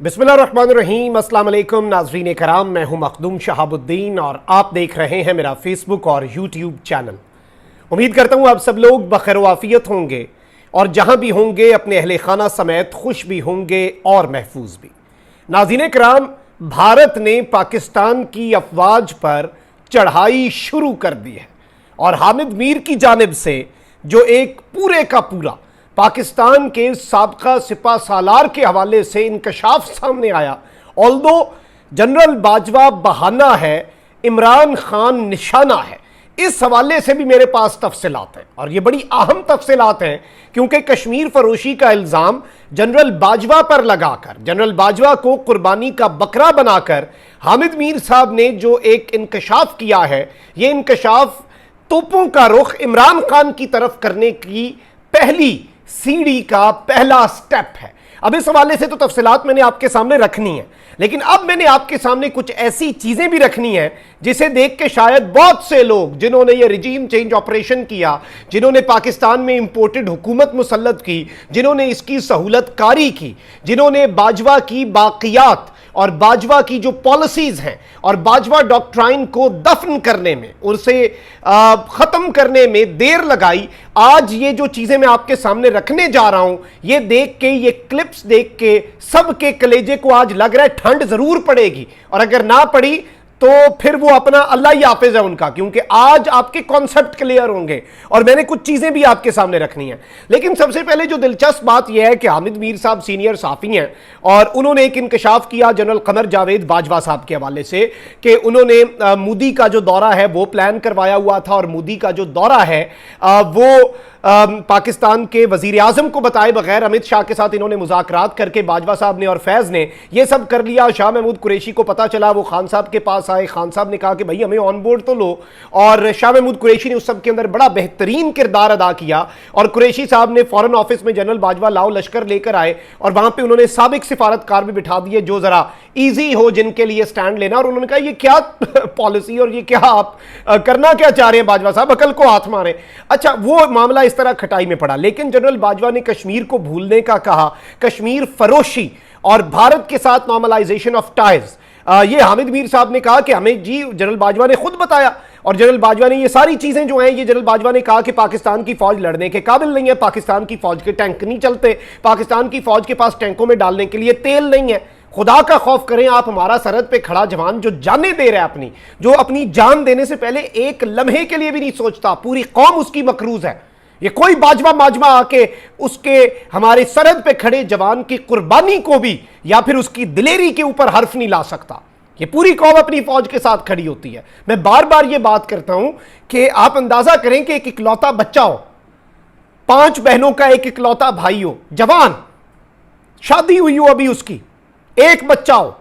बिस्मिल्लाहिर्रहमानिर्रहीम, अस्सलाम वालेकुम नाज़रीन कराम। मैं हूं मखदूम शहाबुद्दीन और आप देख रहे हैं मेरा फेसबुक और यूट्यूब चैनल। उम्मीद करता हूं आप सब लोग बखैर वाफियत होंगे और जहां भी होंगे अपने अहले खाना समेत खुश भी होंगे और महफूज भी। नाज़रीन कराम, भारत ने पाकिस्तान की अफवाज पर चढ़ाई शुरू कर दी है और हामिद मीर की जानिब से जो एक पूरे का पूरा पाकिस्तान के साबका सिपा सालार के हवाले से इंकशाफ सामने आया। ऑल्दो जनरल बाजवा बहाना है, इमरान खान निशाना है, इस हवाले से भी मेरे पास तफसीलात हैं और ये बड़ी अहम तफसीलात हैं क्योंकि कश्मीर फरोशी का इल्ज़ाम जनरल बाजवा पर लगाकर, जनरल बाजवा को कुर्बानी का बकरा बनाकर हामिद मीर साहब ने जो एक इंकशाफ किया है, ये इंकशाफ तोपों का रुख इमरान खान की तरफ करने की पहली सीढ़ी का पहला स्टेप है। अब इस हवाले से तो तफसीलात मैंने आपके सामने रखनी है, लेकिन अब मैंने आपके सामने कुछ ऐसी चीजें भी रखनी है जिसे देख के शायद बहुत से लोग जिन्होंने ये रिजीम चेंज ऑपरेशन किया, जिन्होंने पाकिस्तान में इंपोर्टेड हुकूमत मुसल्लत की, जिन्होंने इसकी सहूलत कारी की, जिन्होंने बाजवा की बाकियात और बाजवा की जो पॉलिसीज हैं और बाजवा डॉक्ट्राइन को दफन करने में, उसे ख़त्म करने में देर लगाई, आज ये जो चीज़ें मैं आपके सामने रखने जा रहा हूं, ये देख के, ये क्लिप्स देख के सबके कलेजे को आज लग रहा है ठंड ज़रूर पड़ेगी और अगर ना पड़ी तो फिर वो अपना अल्लाह ही हाफिज है उनका, क्योंकि आज आपके कॉन्सेप्ट क्लियर होंगे और मैंने कुछ चीजें भी आपके सामने रखनी है। लेकिन सबसे पहले जो दिलचस्प बात यह है कि हामिद मीर साहब सीनियर साफी हैं और उन्होंने एक इंकशाफ किया जनरल कमर जावेद बाजवा साहब के हवाले से कि उन्होंने मोदी का जो दौरा है वो प्लान करवाया हुआ था और मोदी का जो दौरा है वो पाकिस्तान के वजीर आजम को बताए बगैर अमित शाह के साथ इन्होंने मुज़ाकरात करके बाजवा साहब ने और फैज़ ने ये सब कर लिया। शाह महमूद कुरैशी को पता चला, वो खान साहब के पास आए, खान साहब ने कहा कि भाई हमें ऑन बोर्ड तो लो, और शाह महमूद कुरैशी ने उस सब के अंदर बड़ा बेहतरीन किरदार अदा किया और कुरैशी साहब ने फॉरेन ऑफिस में जनरल बाजवा लाओ लश्कर लेकर आए और वहां पर उन्होंने साबिक सिफारतकार भी बिठा दिए जो जरा ईजी हो जिनके लिए स्टैंड लेना, और उन्होंने कहा ये क्या पॉलिसी और ये क्या आप करना क्या चाह रहे हैं बाजवा साहब, अकल को हाथ मारे। अच्छा, वो मामला इस तरह खटाई में पड़ा, लेकिन जनरल बाजवा ने कश्मीर को भूलने का कहा, कश्मीर फरोशी और भारत के साथ नॉर्मलाइजेशन ऑफ टाइज, ये हामिद मीर साहब ने कहा कि हमें जी जनरल बाजवा ने खुद बताया और जनरल बाजवा ने ये सारी चीजें जो हैं, ये जनरल बाजवा ने कहा कि पाकिस्तान की फौज लड़ने के काबिल नहीं है, पाकिस्तान की फौज के टैंक नहीं चलते, पाकिस्तान की फौज के पास टैंकों में डालने के लिए तेल नहीं है। खुदा का खौफ करें आप, हमारा सरहद पे खड़ा जवान जो जाने दे रहा है अपनी, जो अपनी जान देने से पहले एक लम्हे के लिए भी नहीं सोचता, पूरी कौम उसकी मकरूज है। ये कोई बाजवा माजवा आके उसके हमारे सरहद पे खड़े जवान की कुर्बानी को भी या फिर उसकी दिलेरी के ऊपर हर्फ नहीं ला सकता। ये पूरी कौम अपनी फौज के साथ खड़ी होती है। मैं बार बार ये बात करता हूं कि आप अंदाजा करें कि एक इकलौता बच्चा हो, 5 बहनों का एक इकलौता भाई हो, जवान, शादी हुई हो अभी उसकी, एक बच्चा हो,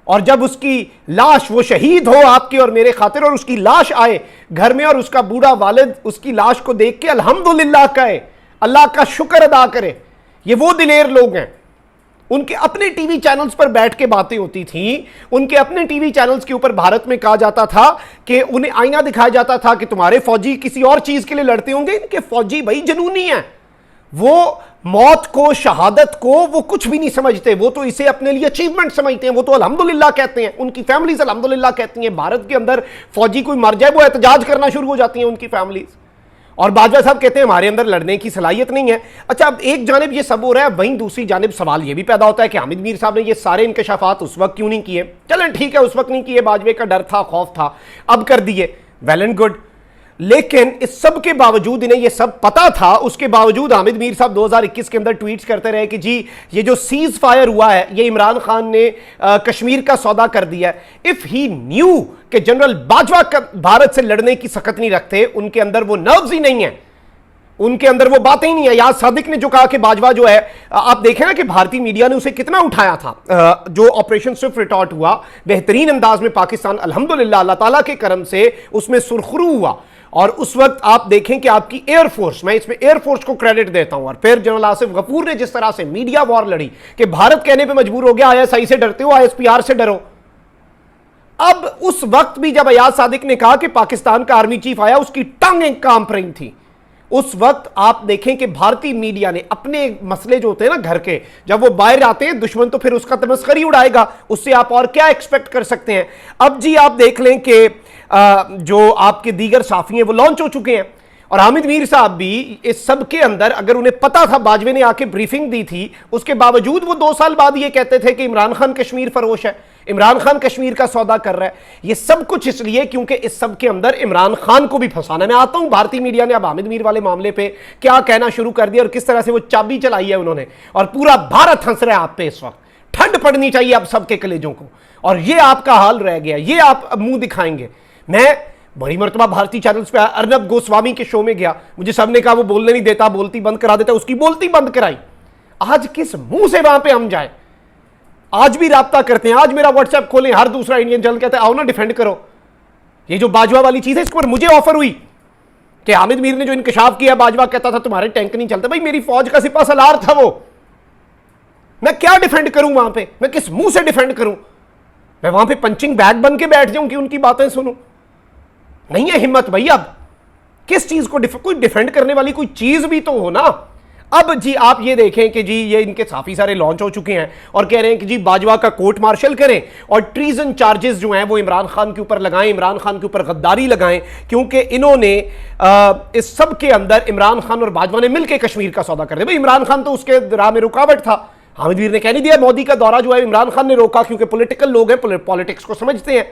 और जब उसकी लाश, वो शहीद हो आपके और मेरे खातिर, और उसकी लाश आए घर में और उसका बूढ़ा वालिद उसकी लाश को देख के अल्हम्दुलिल्लाह कहे, अल्लाह का शुक्र अदा करे, ये वो दिलेर लोग हैं। उनके अपने टीवी चैनल्स पर बैठ के बातें होती थी, उनके अपने टीवी चैनल्स के ऊपर भारत में कहा जाता था कि उन्हें आईना दिखाया जाता था कि तुम्हारे फौजी किसी और चीज के लिए लड़ते होंगे, इनके फौजी भाई जुनूनी हैं, वो मौत को, शहादत को वो कुछ भी नहीं समझते, वो तो इसे अपने लिए अचीवमेंट समझते हैं, वो तो अल्हम्दुलिल्लाह कहते हैं, उनकी फैमिलीज अल्हम्दुलिल्लाह कहती हैं। भारत के अंदर फौजी कोई मर जाए वो एहतजाज करना शुरू हो जाती हैं उनकी फैमिलीज, और बाजवा साहब कहते हैं हमारे अंदर लड़ने की सलाहियत नहीं है। अच्छा, अब एक जानिब ये सब हो रहा है, वहीं दूसरी जानिब सवाल ये भी पैदा होता है कि हामिद मीर साहब ने ये सारे इंकशाफात उस वक्त क्यों नहीं किए। चलें ठीक है, उस वक्त नहीं किए, बाजवे का डर था, खौफ था, अब कर दिए, वेल एंड गुड। लेकिन इस सब के बावजूद, इन्हें ये सब पता था, उसके बावजूद हामिद मीर साहब 2021 के अंदर ट्वीट्स करते रहे कि जी ये जो सीज फायर हुआ है ये इमरान खान ने कश्मीर का सौदा कर दिया है। इफ ही न्यू कि जनरल बाजवा भारत से लड़ने की सकत नहीं रखते, उनके अंदर वो नर्व्स ही नहीं है, उनके अंदर वो बातें ही नहीं है। याद सादिक ने जो कहा कि बाजवा जो है, आप देखें ना कि भारतीय मीडिया ने उसे कितना उठाया था, जो ऑपरेशन स्विफ्ट रिटॉर्ट हुआ बेहतरीन अंदाज में, पाकिस्तान अल्हम्दुलिल्लाह अल्लाह ताला के करम से उसमें सुरखरू हुआ। और उस वक्त आप देखें कि आपकी एयरफोर्स, मैं इसमें एयरफोर्स को क्रेडिट देता हूं, और फिर जनरल आसिफ गफूर ने जिस तरह से मीडिया वॉर लड़ी कि भारत कहने पे मजबूर हो गया आईएसआई से डरते हो, आईएसपीआर से डरो। अब उस वक्त भी जब अयाज सादिक ने कहा कि पाकिस्तान का आर्मी चीफ आया, उसकी टांगें कांप रही थी, उस वक्त आप देखें कि भारतीय मीडिया ने अपने मसले जो होते हैं ना घर के, जब वो बाहर आते हैं दुश्मन तो फिर उसका तमस्करी उड़ाएगा, उससे आप और क्या एक्सपेक्ट कर सकते हैं। अब जी आप देख लें कि जो आपके दीगर साफी हैं वो लॉन्च हो चुके हैं, और हामिद मीर साहब भी इस सब के अंदर, अगर उन्हें पता था, बाजवे ने आके ब्रीफिंग दी थी, उसके बावजूद वो 2 साल बाद ये कहते थे कि इमरान खान कश्मीर फरोश है, इमरान खान कश्मीर का सौदा कर रहा है। ये सब कुछ इसलिए क्योंकि इस सब के अंदर इमरान खान को भी फंसाना। मैं आता हूं भारतीय मीडिया ने अब हामिद मीर वाले मामले पे क्या कहना शुरू कर दिया और किस तरह से वो चाबी चलाई है उन्होंने, और पूरा भारत हंस रहा है आप पे इस वक्त। ठंड पड़नी चाहिए आप सबके कलेजों को, और ये आपका हाल रह गया, ये आप मुंह दिखाएंगे। मैं बड़ी मरतबा भारतीय चैनल्स पे अर्नब गोस्वामी के शो में गया, मुझे सबने कहा वो बोलने नहीं देता, बोलती बंद करा देता, उसकी बोलती बंद कराई। आज किस मुंह से वहां पे हम जाए? आज भी राब्ता करते हैं, आज मेरा व्हाट्सएप खोलें, हर दूसरा इंडियन चैनल कहता है आओ ना डिफेंड करो। ये जो बाजवा वाली चीज है, इस पर मुझे ऑफर हुई कि हामिद मीर ने जो इंकशाफ किया, बाजवा कहता था तुम्हारे टैंक नहीं चलते। भाई मेरी फौज का सिपा सलार था वो, मैं क्या डिफेंड करूं वहां पे? मैं किस मुंह से डिफेंड करूं? मैं वहां पे पंचिंग बैग बन के बैठ जाऊं कि उनकी बातें सुनूं? नहीं है हिम्मत भाई। अब किस चीज को कोई डिफेंड करने वाली कोई चीज भी तो हो ना। अब जी आप ये देखें कि जी ये इनके काफी सारे लॉन्च हो चुके हैं और कह रहे हैं कि जी बाजवा का कोर्ट मार्शल करें और ट्रीजन चार्जेस जो हैं वो इमरान खान के ऊपर लगाएं, इमरान खान के ऊपर गद्दारी लगाएं, क्योंकि इन्होंने इस सब के अंदर इमरान खान और बाजवा ने मिलकर कश्मीर का सौदा कर दिया। भाई इमरान खान तो उसके राह में रुकावट था। हामिद मीर ने कह नहीं दिया मोदी का दौरा जो है इमरान खान ने रोका, क्योंकि पॉलिटिकल लोग हैं, पॉलिटिक्स को समझते हैं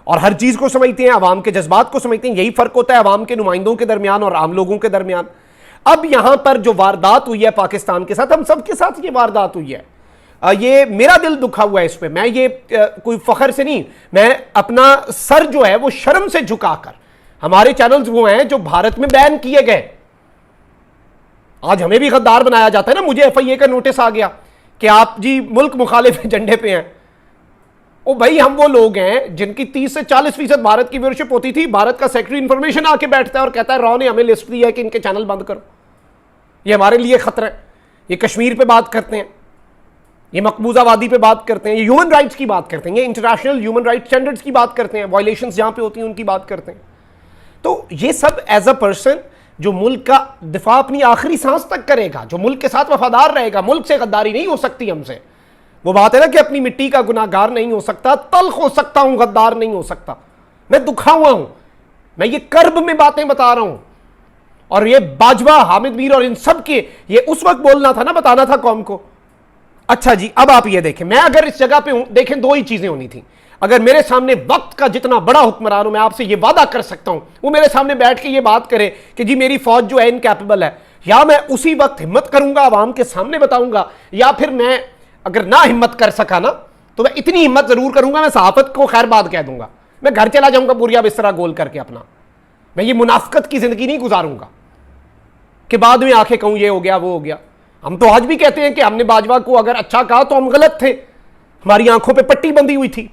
और हर चीज को समझते हैं, अवाम के जज्बात को समझते हैं। यही फर्क होता है अवाम के नुमाइंदों के दरमियान और आम लोगों के दरमियान। अब यहां पर जो वारदात हुई है पाकिस्तान के साथ, हम सबके साथ ये वारदात हुई है, ये मेरा दिल दुखा हुआ है इस पे। मैं ये कोई फखर से नहीं, मैं अपना सर जो है वो शर्म से झुकाकर, हमारे चैनल्स वो हैं जो भारत में बैन किए गए, आज हमें भी गद्दार बनाया जाता है ना। मुझे FIA का नोटिस आ गया कि आप जी मुल्क मुखालिफ झंडे पे हैं। ओ भाई हम वो लोग हैं जिनकी 30 से 40% भारत की व्यूअरशिप होती थी। भारत का सेक्रेटरी इंफॉर्मेशन आके बैठता है और कहता है रॉ ने हमें लिस्ट दी है कि इनके चैनल बंद करो, ये हमारे लिए खतरा है। ये कश्मीर पे बात करते हैं, ये मकबूजावादी पे बात करते हैं, ये ह्यूमन राइट्स की बात करते हैं, ये इंटरनेशनल ह्यूमन राइट्स स्टैंडर्ड्स की बात करते हैं, वायलेशंस जहां पे होती हैं उनकी बात करते हैं। तो ये सब एज अ पर्सन जो मुल्क का दिफा अपनी आखिरी सांस तक करेगा, जो मुल्क के साथ वफादार रहेगा, मुल्क से गद्दारी नहीं हो सकती हमसे। वो बात है ना कि अपनी मिट्टी का गुनाहगार नहीं हो सकता, तल्ख हो सकता हूं, गद्दार नहीं हो सकता। मैं दुखा हुआ हूं, मैं ये कर्ब में बातें बता रहा हूं। और ये बाजवा, हामिद मीर और इन सब के ये उस वक्त बोलना था ना, बताना था कौम को। अच्छा जी अब आप ये देखें, मैं अगर इस जगह पे हूं, देखें दो ही चीजें होनी थी। अगर मेरे सामने वक्त का जितना बड़ा हुक्मरान हूं, मैं आपसे ये वादा कर सकता हूं, वो मेरे सामने बैठ के ये बात करे कि जी मेरी फौज जो है इनकैपेबल है, या मैं उसी वक्त हिम्मत करूंगा, आवाम के सामने बताऊंगा, या फिर मैं अगर ना हिम्मत कर सका ना तो मैं इतनी हिम्मत जरूर करूंगा, मैं सहाफत को खैर बात कह दूंगा, मैं घर चला जाऊंगा बुरिया बिस्तरा गोल करके अपना। मैं ये मुनाफिकत की जिंदगी नहीं गुजारूंगा कि बाद में आके कहूं ये हो गया वो हो गया। हम तो आज भी कहते हैं कि हमने बाजवा को अगर अच्छा कहा तो हम गलत थे, हमारी आंखों पे पट्टी बंधी हुई थी,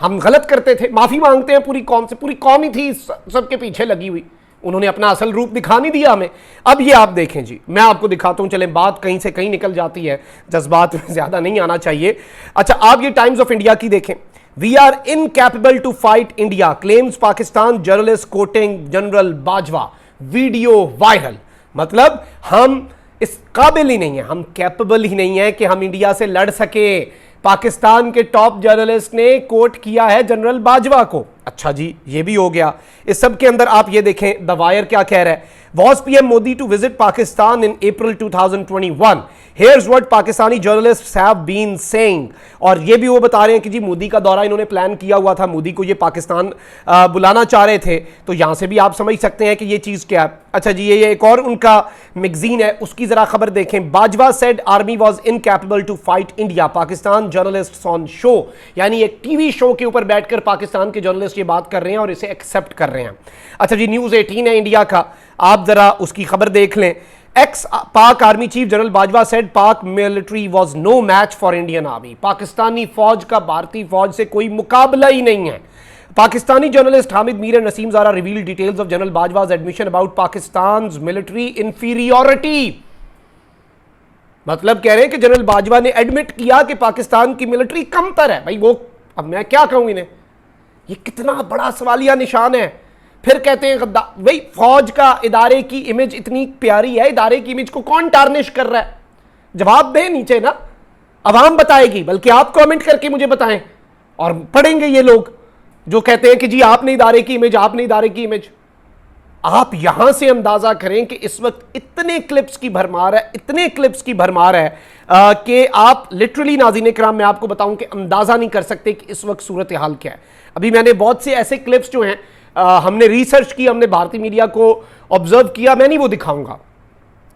हम गलत करते थे, माफी मांगते हैं पूरी कौम से। पूरी कौम ही थी सबके पीछे लगी हुई, उन्होंने अपना असल रूप दिखा नहीं दिया हमें। अब ये आप देखें जी, मैं आपको दिखाता हूं, चले बात कहीं से कहीं निकल जाती है, जज्बात में ज्यादा नहीं आना चाहिए। अच्छा आप ये टाइम्स ऑफ इंडिया की देखें, we are incapable to fight India claims Pakistan journalist quoting General Bajwa, video viral. मतलब हम इस काबिल ही नहीं है, हम कैपेबल ही नहीं है कि हम इंडिया से लड़ सके। पाकिस्तान के टॉप जर्नलिस्ट ने कोट किया है जनरल बाजवा को। अच्छा जी ये भी हो गया। इस सब के अंदर आप ये देखें द वायर क्या कह रहा है, was PM Modi to visit Pakistan in April 2021, here's what Pakistani journalists have been saying. और ये भी वो बता रहे हैं कि जी मोदी का दौरा इन्होंने प्लान किया हुआ था, मोदी को ये पाकिस्तान बुलाना चाह रहे थे। तो यहां से भी आप समझ सकते हैं कि ये चीज क्या है। अच्छा जी ये एक और उनका मैगजीन है, उसकी जरा खबर देखें, Bajwa said army was incapable to fight India, Pakistan journalist on show. यानी एक टीवी शो के ऊपर बैठकर पाकिस्तान के जर्नलिस्ट ये बात कर रहे हैं और इसे एक्सेप्ट कर रहे हैं। अच्छा जी न्यूज 18 है इंडिया का, आप जरा उसकी खबर देख लें। Ex Pak army chief general Bajwa said Pak military was no match for Indian army, Pakistani फौज का भारतीय फौज से कोई मुकाबला ही नहीं है। Pakistani journalist Hamid Mir and Naseem Zahra revealed details of general Bajwa's admission about Pakistan's military inferiority. मतलब कह रहे हैं कि जनरल बाजवा ने एडमिट किया कि पाकिस्तान की मिलिट्री कमतर है। भाई वो अब मैं क्या कहूं इन्हें, ये कितना बड़ा सवालिया निशान है। फिर कहते हैं गद्दार। वही फौज का इदारे की इमेज इतनी प्यारी है, इदारे की इमेज को कौन टार्निश कर रहा है? जवाब दें नीचे ना, अवाम बताएगी, बल्कि आप कमेंट करके मुझे बताएं और पढ़ेंगे ये लोग जो कहते हैं कि जी आपने इदारे की इमेज, आपने इदारे की इमेज। आप यहां से अंदाजा करें कि इस वक्त इतने क्लिप्स की भरमार है, इतने क्लिप्स की भरमार है कि आप लिटरली नाज़रीन किराम मैं आपको बताऊं कि अंदाजा नहीं कर सकते कि इस वक्त सूरत हाल क्या है। अभी मैंने बहुत से ऐसे क्लिप्स जो हैं हमने रिसर्च की, हमने भारतीय मीडिया को ऑब्जर्व किया, मैं नहीं वो दिखाऊंगा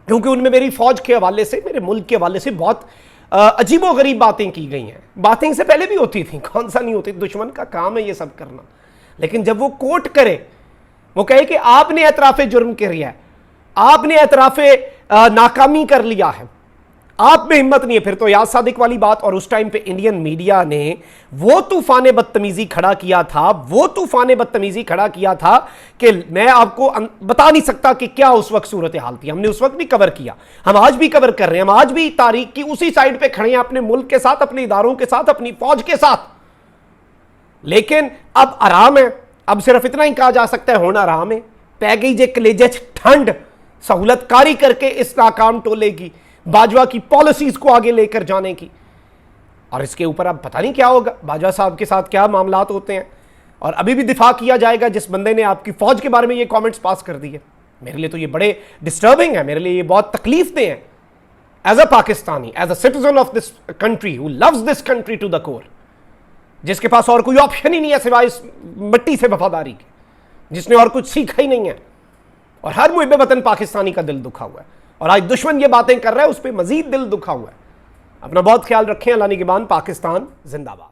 क्योंकि उनमें मेरी फौज के हवाले से, मेरे मुल्क के हवाले से बहुत अजीबो गरीब बातें की गई हैं। बातें से पहले भी होती थी, कौन सा नहीं होती, दुश्मन का काम है ये सब करना। लेकिन जब वो कोट करे, वो कहे कि आपने एतराफे जुर्म किया है, आपने एतराफे नाकामी कर लिया है, आप में हिम्मत नहीं है, फिर तो याद सादिक वाली बात। और उस टाइम पे इंडियन मीडिया ने वो तूफान बदतमीजी खड़ा किया था, वो तूफान बदतमीजी खड़ा किया था कि मैं आपको बता नहीं सकता कि क्या उस वक्त सूरत हाल थी। हमने उस वक्त भी कवर किया, हम आज भी कवर कर रहे हैं, हम आज भी तारीख की उसी साइड पे खड़े हैं, अपने मुल्क के साथ, अपने इदारों के साथ, अपनी फौज के साथ। लेकिन अब आराम है, अब सिर्फ इतना ही कहा जा सकता है होना आराम है। पै गई जे कलेजे ठंड, सहूलतकारी करके इस नाकाम टोले की, बाजवा की पॉलिसीज को आगे लेकर जाने की। और इसके ऊपर अब पता नहीं क्या होगा, बाजवा साहब के साथ क्या मामलात होते हैं। और अभी भी दिफा किया जाएगा जिस बंदे ने आपकी फौज के बारे में ये कमेंट्स पास कर दिए। मेरे लिए तो ये बड़े डिस्टर्बिंग है, मेरे लिए ये बहुत तकलीफ दे हैं as a Pakistani, as a citizen of this country who loves this country to the core, जिसके पास और कोई ऑप्शन ही नहीं है सिवाय इस मिट्टी से वफादारी के, जिसने और कुछ सीखा ही नहीं है। और हर मुहिब वतन पाकिस्तानी का दिल दुखा हुआ है, और आज दुश्मन ये बातें कर रहा है उस पर मजीद दिल दुखा हुआ है। अपना बहुत ख्याल रखें। अल्लाह निगहबान। पाकिस्तान जिंदाबाद।